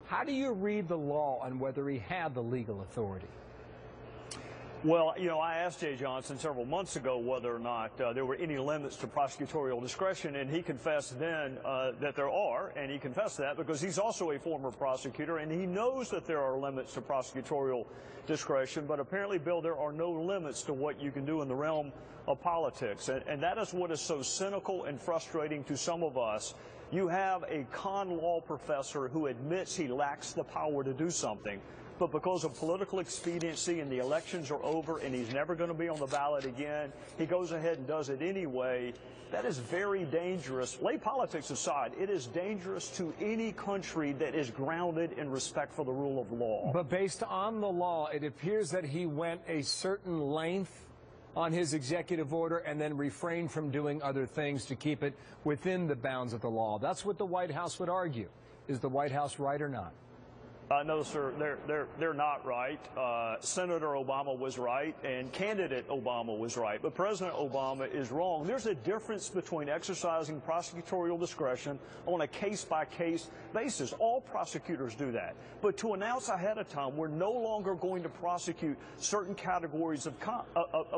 How do you read the law on whether he had the legal authority? Well, I asked Jay Johnson several months ago whether or not there were any limits to prosecutorial discretion, and he confessed then that there are, and he confessed that because he's also a former prosecutor, and he knows that there are limits to prosecutorial discretion, but apparently, Bill, there are no limits to what you can do in the realm of politics, and that is what is so cynical and frustrating to some of us. You have a con law professor who admits he lacks the power to do something, but because of political expediency and the elections are over and he's never going to be on the ballot again, he goes ahead and does it anyway. That is very dangerous. Lay politics aside, it is dangerous to any country that is grounded in respect for the rule of law. But based on the law, it appears that he went a certain length on his executive order and then refrained from doing other things to keep it within the bounds of the law. That's what the White House would argue. Is the White House right or not? No, sir, they're not right. Senator Obama was right, and candidate Obama was right, but President Obama is wrong. There's a difference between exercising prosecutorial discretion on a case-by-case basis. All prosecutors do that. But to announce ahead of time we're no longer going to prosecute certain categories of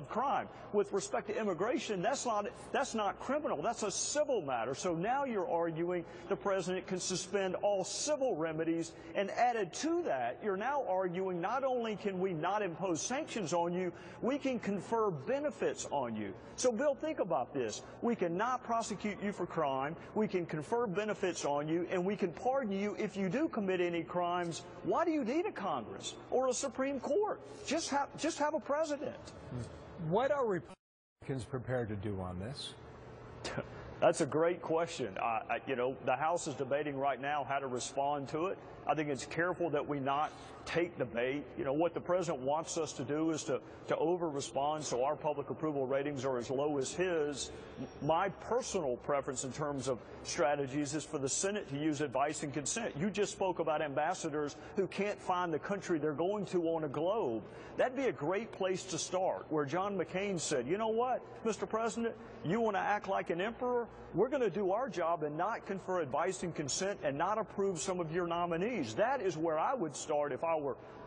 crime. With respect to immigration, that's not criminal. That's a civil matter. So now you're arguing the president can suspend all civil remedies, and added to that, you're now arguing not only can we not impose sanctions on you, we can confer benefits on you. So, Bill, think about this. We cannot prosecute you for crime, we can confer benefits on you, and we can pardon you if you do commit any crimes. Why do you need a Congress or a Supreme Court? Just have a president. What are Republicans prepared to do on this? That's a great question. The House is debating right now how to respond to it. I think it's careful that we not take the bait. What the president wants us to do is to over-respond so our public approval ratings are as low as his. My personal preference in terms of strategies is for the Senate to use advice and consent. You just spoke about ambassadors who can't find the country they're going to on a globe. That'd be a great place to start, where John McCain said, you know what, Mr. President, you want to act like an emperor? We're going to do our job and not confer advice and consent and not approve some of your nominees. That is where I would start if I were